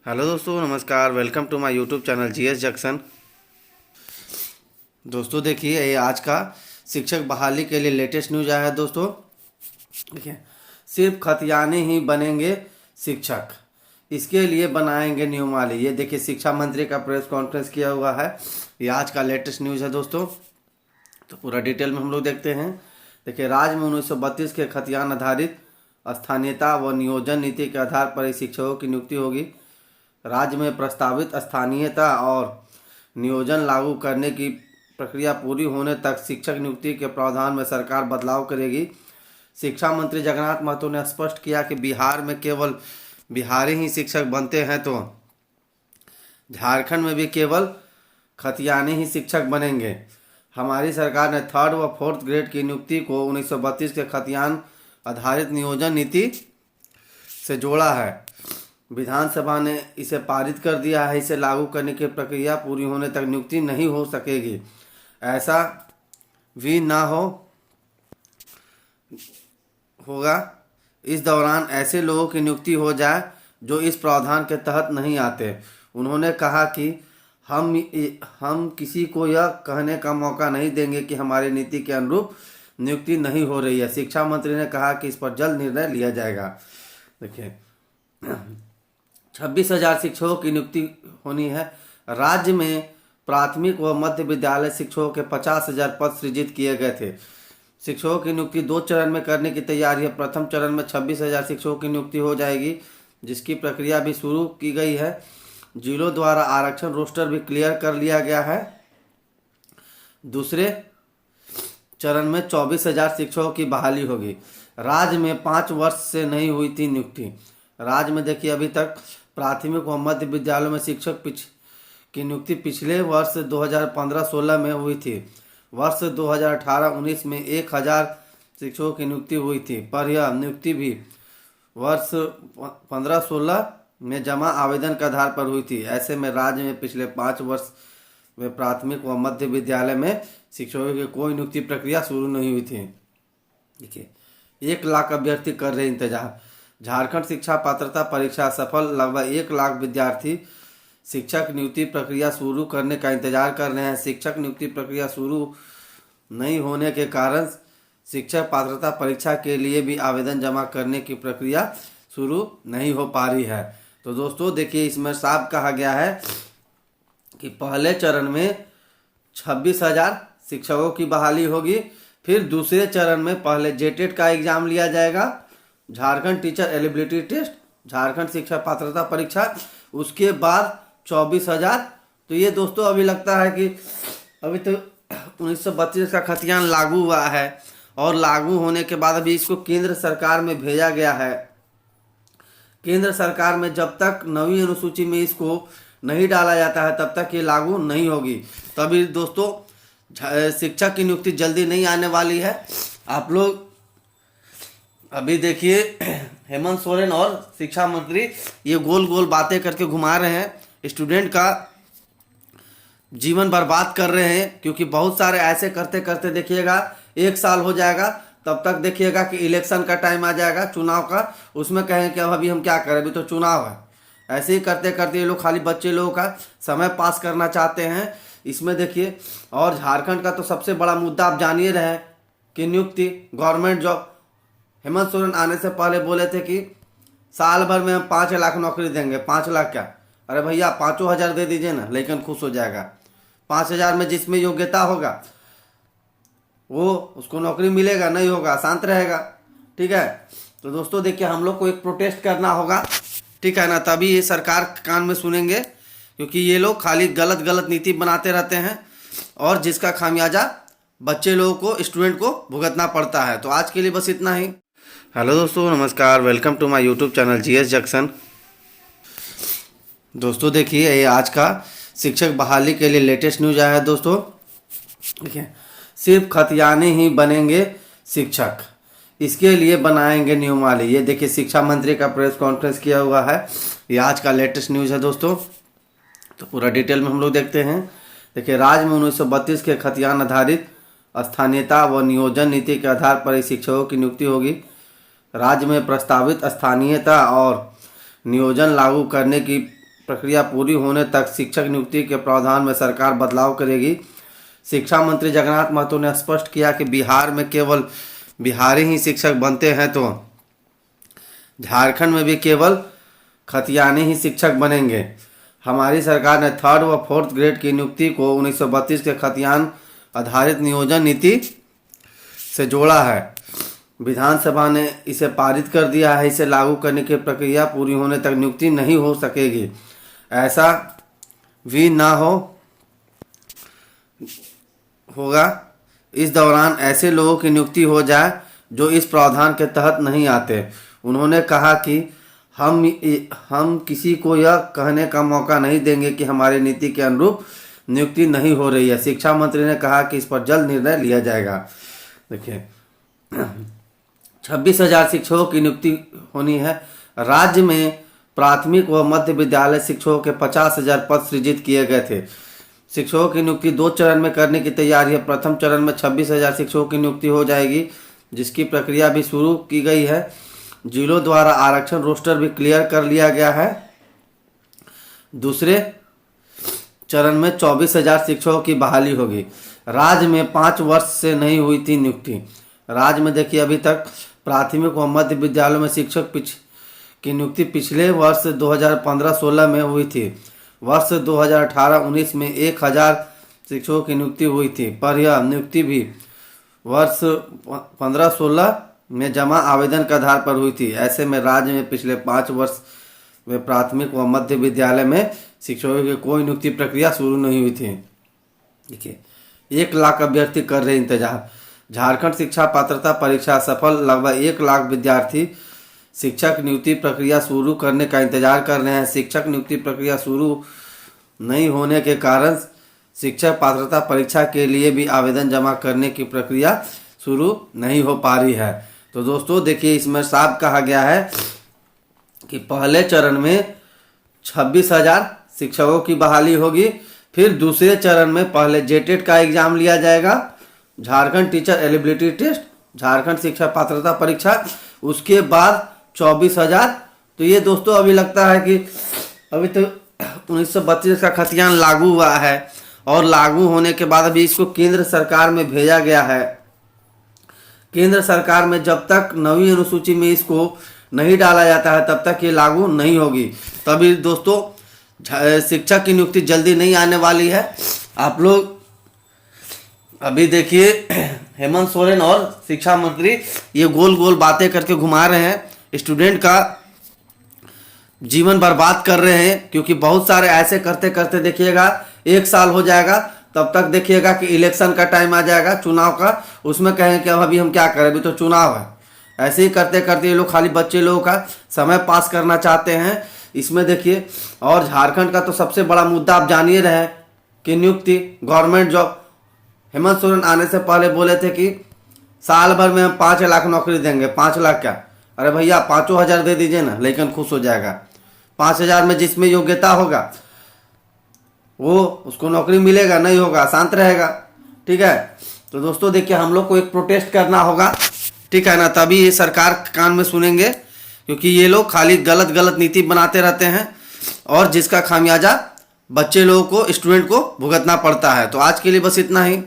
Hello दोस्तों, नमस्कार। Welcome to my YouTube channel GS Junction. दोस्तों देखिए, ये आज का शिक्षक बहाली के लिए लेटेस्ट न्यूज आया है। दोस्तों देखिए, सिर्फ खतियाने ही बनेंगे शिक्षक, इसके लिए बनाएंगे नियमावली। ये देखिए, शिक्षा मंत्री का प्रेस कॉन्फ्रेंस किया हुआ है। ये आज का लेटेस्ट न्यूज है दोस्तों। तो पूरा डिटेल में हम लोग देखते हैं। देखिए, राज्य में 1932 के खतियान आधारित स्थानीयता व नियोजन नीति के आधार पर ही शिक्षकों की नियुक्ति होगी। राज्य में प्रस्तावित स्थानीयता और नियोजन लागू करने की प्रक्रिया पूरी होने तक शिक्षक नियुक्ति के प्रावधान में सरकार बदलाव करेगी। शिक्षा मंत्री जगन्नाथ महतो ने स्पष्ट किया कि बिहार में केवल बिहारी ही शिक्षक बनते हैं, तो झारखंड में भी केवल खतियाने ही शिक्षक बनेंगे। हमारी सरकार ने 3rd व 4th ग्रेड की नियुक्ति को 1932 के खतियान आधारित नियोजन नीति से जोड़ा है। विधानसभा ने इसे पारित कर दिया है। इसे लागू करने की प्रक्रिया पूरी होने तक नियुक्ति नहीं हो सकेगी। ऐसा भी ना होगा इस दौरान ऐसे लोगों की नियुक्ति हो जाए जो इस प्रावधान के तहत नहीं आते। उन्होंने कहा कि हम किसी को यह कहने का मौका नहीं देंगे कि हमारी नीति के अनुरूप नियुक्ति नहीं हो रही है। शिक्षा मंत्री ने कहा कि इस पर जल्द निर्णय लिया जाएगा। देखिए, 26,000 शिक्षकों की नियुक्ति होनी है। राज्य में प्राथमिक व मध्य विद्यालय शिक्षकों के 50,000 पद सृजित किए गए थे। शिक्षकों की नियुक्ति 2 चरण में करने की तैयारी है। प्रथम चरण में 26,000 शिक्षकों की नियुक्ति हो जाएगी, जिसकी प्रक्रिया भी शुरू की गई है। जिलों द्वारा आरक्षण रोस्टर भी क्लियर कर लिया गया है। दूसरे चरण में 24,000 शिक्षकों की बहाली होगी। राज्य में 5 वर्ष से नहीं हुई थी नियुक्ति। राज्य में देखिए, अभी तक प्राथमिक व मध्य विद्यालयों में शिक्षक की नियुक्ति पिछले वर्ष 2015-16 में हुई थी। वर्ष 2018-19 में 1,000 शिक्षकों की नियुक्ति हुई थी, पर यह नियुक्ति भी वर्ष 15-16 में जमा आवेदन के आधार पर हुई थी। ऐसे में राज्य में पिछले 5 वर्ष में प्राथमिक व मध्य विद्यालय में शिक्षकों की कोई नियुक्ति प्रक्रिया शुरू नहीं हुई थी। देखिए, 1 लाख अभ्यर्थी कर रहे इंतजार। झारखंड शिक्षा पात्रता परीक्षा सफल। लगभग 1 लाख विद्यार्थी शिक्षक नियुक्ति प्रक्रिया शुरू करने का इंतजार कर रहे हैं। शिक्षक नियुक्ति प्रक्रिया शुरू नहीं होने के कारण शिक्षक पात्रता परीक्षा के लिए भी आवेदन जमा करने की प्रक्रिया शुरू नहीं हो पा रही है। तो दोस्तों देखिए, इसमें साफ कहा गया है कि पहले चरण में 26,000 शिक्षकों की बहाली होगी। फिर दूसरे चरण में पहले जेटेट का एग्जाम लिया जाएगा, Jharkhand teacher eligibility test, Jharkhand शिक्षा पात्रता परीक्षा, उसके बाद 24,000। तो ये दोस्तों अभी लगता है कि अभी तो 1932 का खतियान लागू हुआ है, और लागू होने के बाद अभी इसको केंद्र सरकार में भेजा गया है। केंद्र सरकार में जब तक 9वीं अनुसूची में इसको नहीं डाला जाता है, तब तक ये लागू नहीं होगी। तभी दोस्तों शिक्षक की नियुक्ति जल्दी नहीं आने वाली है। आप लोग अभी देखिए, हेमंत सोरेन और शिक्षा मंत्री ये गोल गोल बातें करके घुमा रहे हैं, स्टूडेंट का जीवन बर्बाद कर रहे हैं। क्योंकि बहुत सारे ऐसे करते करते देखिएगा 1 साल हो जाएगा, तब तक देखिएगा कि इलेक्शन का टाइम आ जाएगा, चुनाव का। उसमें कहें कि अब अभी हम क्या करें, अभी तो चुनाव है। ऐसे ही करते करते ये लोग खाली बच्चे लोगों का समय पास करना चाहते हैं इसमें। देखिए, और झारखंड का तो सबसे बड़ा मुद्दा आप जानिए रहे कि नियुक्ति, गवर्नमेंट जॉब। हेमंत सोरेन आने से पहले बोले थे कि साल भर में हम 5 लाख नौकरी देंगे। 5 लाख क्या, अरे भैया 5,000 दे दीजिए ना, लेकिन खुश हो जाएगा। 5,000 में जिसमें योग्यता होगा वो उसको नौकरी मिलेगा, नहीं होगा शांत रहेगा। ठीक है, तो दोस्तों देखिए, हम लोग को एक प्रोटेस्ट करना होगा, ठीक है ना, तभी ये सरकार कान में सुनेंगे। क्योंकि ये लोग खाली गलत गलत नीति बनाते रहते हैं, और जिसका खामियाजा बच्चे लोगों को, स्टूडेंट को भुगतना पड़ता है। तो आज के लिए बस इतना ही। हेलो दोस्तों, नमस्कार। Welcome to my YouTube channel GS Junction. दोस्तों देखिए, ये आज का शिक्षक बहाली के लिए लेटेस्ट न्यूज आया है। दोस्तों देखिए, सिर्फ खतियाने ही बनेंगे शिक्षक, इसके लिए बनाएंगे नियमावली। ये देखिए, शिक्षा मंत्री का प्रेस कॉन्फ्रेंस किया हुआ है। ये आज का लेटेस्ट न्यूज है दोस्तों। तो पूरा डिटेल में हम लोग देखते हैं। देखिए, राज्य में 1932 के खतियान आधारित स्थानीयता व नियोजन नीति के आधार पर ही शिक्षकों की नियुक्ति होगी। राज्य में प्रस्तावित स्थानीयता और नियोजन लागू करने की प्रक्रिया पूरी होने तक शिक्षक नियुक्ति के प्रावधान में सरकार बदलाव करेगी। शिक्षा मंत्री जगन्नाथ महतो ने स्पष्ट किया कि बिहार में केवल बिहारी ही शिक्षक बनते हैं तो झारखंड में भी केवल खतियानी ही शिक्षक बनेंगे। हमारी सरकार ने 3rd व 4th ग्रेड की नियुक्ति को 1932 के खतियान आधारित नियोजन नीति से जोड़ा है। विधानसभा ने इसे पारित कर दिया है। इसे लागू करने की प्रक्रिया पूरी होने तक नियुक्ति नहीं हो सकेगी। ऐसा भी ना होगा इस दौरान ऐसे लोगों की नियुक्ति हो जाए जो इस प्रावधान के तहत नहीं आते। उन्होंने कहा कि हम किसी को यह कहने का मौका नहीं देंगे कि हमारी नीति के अनुरूप नियुक्ति नहीं हो रही है। शिक्षा मंत्री ने कहा कि इस पर जल्द निर्णय लिया जाएगा। देखिए 26,000 शिक्षकों की नियुक्ति होनी है। राज्य में प्राथमिक व मध्य विद्यालय शिक्षकों के 50,000 पद सृजित किए गए थे। शिक्षकों की नियुक्ति 2 चरण में करने की तैयारी है। प्रथम चरण में 26,000 शिक्षकों की नियुक्ति हो जाएगी, जिसकी प्रक्रिया भी शुरू की गई है। जिलों द्वारा आरक्षण रोस्टर भी क्लियर कर लिया गया है। दूसरे चरण में 24,000 शिक्षकों की बहाली होगी। राज्य में 5 वर्ष से नहीं हुई थी नियुक्ति। राज्य में देखिए अभी तक प्राथमिक व मध्य विद्यालयों में शिक्षक की नियुक्ति पिछले वर्ष 2015-16 में हुई थी। वर्ष 2018-19 में 1,000 शिक्षकों की नियुक्ति हुई थी, पर यह नियुक्ति भी वर्ष 15-16 में जमा आवेदन के आधार पर हुई थी। ऐसे में राज्य में पिछले 5 वर्ष में प्राथमिक व मध्य विद्यालय में शिक्षकों की कोई नियुक्ति प्रक्रिया शुरू नहीं हुई थी। देखिए 1 लाख अभ्यर्थी कर रहे इंतजार। झारखंड शिक्षा पात्रता परीक्षा सफल। लगभग 1 लाख विद्यार्थी शिक्षक नियुक्ति प्रक्रिया शुरू करने का इंतजार कर रहे हैं। शिक्षक नियुक्ति प्रक्रिया शुरू नहीं होने के कारण शिक्षक पात्रता परीक्षा के लिए भी आवेदन जमा करने की प्रक्रिया शुरू नहीं हो पा रही है। तो दोस्तों देखिए इसमें साफ कहा गया है कि पहले चरण में 26,000 शिक्षकों की बहाली होगी। फिर दूसरे चरण में पहले जेटेट का एग्जाम लिया जाएगा, Jharkhand teacher eligibility test, Jharkhand शिक्षा पात्रता परीक्षा, उसके बाद 24,000। तो ये दोस्तों अभी लगता है कि अभी तो 1932 का खतियान लागू हुआ है और लागू होने के बाद अभी इसको केंद्र सरकार में भेजा गया है। केंद्र सरकार में जब तक 9वीं अनुसूची में इसको नहीं डाला जाता है तब तक ये लागू नहीं होगी। तभी दोस्तों शिक्षक की नियुक्ति जल्दी नहीं आने वाली है। आप लोग अभी देखिए हेमंत सोरेन और शिक्षा मंत्री ये गोल गोल बातें करके घुमा रहे हैं, स्टूडेंट का जीवन बर्बाद कर रहे हैं। क्योंकि बहुत सारे ऐसे करते करते देखिएगा 1 साल हो जाएगा, तब तक देखिएगा कि इलेक्शन का टाइम आ जाएगा चुनाव का, उसमें कहें कि अब अभी हम क्या करें, अभी तो चुनाव है। ऐसे ही करते करते ये लोग खाली बच्चे लोगों का समय पास करना चाहते हैं इसमें देखिए। और झारखंड का तो सबसे बड़ा मुद्दा आप जानिए रहे कि नियुक्ति, गवर्नमेंट जॉब। हेमंत सोरेन आने से पहले बोले थे कि साल भर में हम 5 लाख नौकरी देंगे। 5 लाख क्या, अरे भैया 5,000 दे दीजिए ना, लेकिन खुश हो जाएगा। 5,000 में जिसमें योग्यता होगा वो उसको नौकरी मिलेगा, नहीं होगा शांत रहेगा। ठीक है, तो दोस्तों देखिए हम लोग को एक प्रोटेस्ट करना होगा, ठीक है ना, तभी ये सरकार कान में सुनेंगे। क्योंकि ये लोग खाली गलत गलत नीति बनाते रहते हैं और जिसका खामियाजा बच्चे लोगों को, स्टूडेंट को भुगतना पड़ता है। तो आज के लिए बस इतना ही।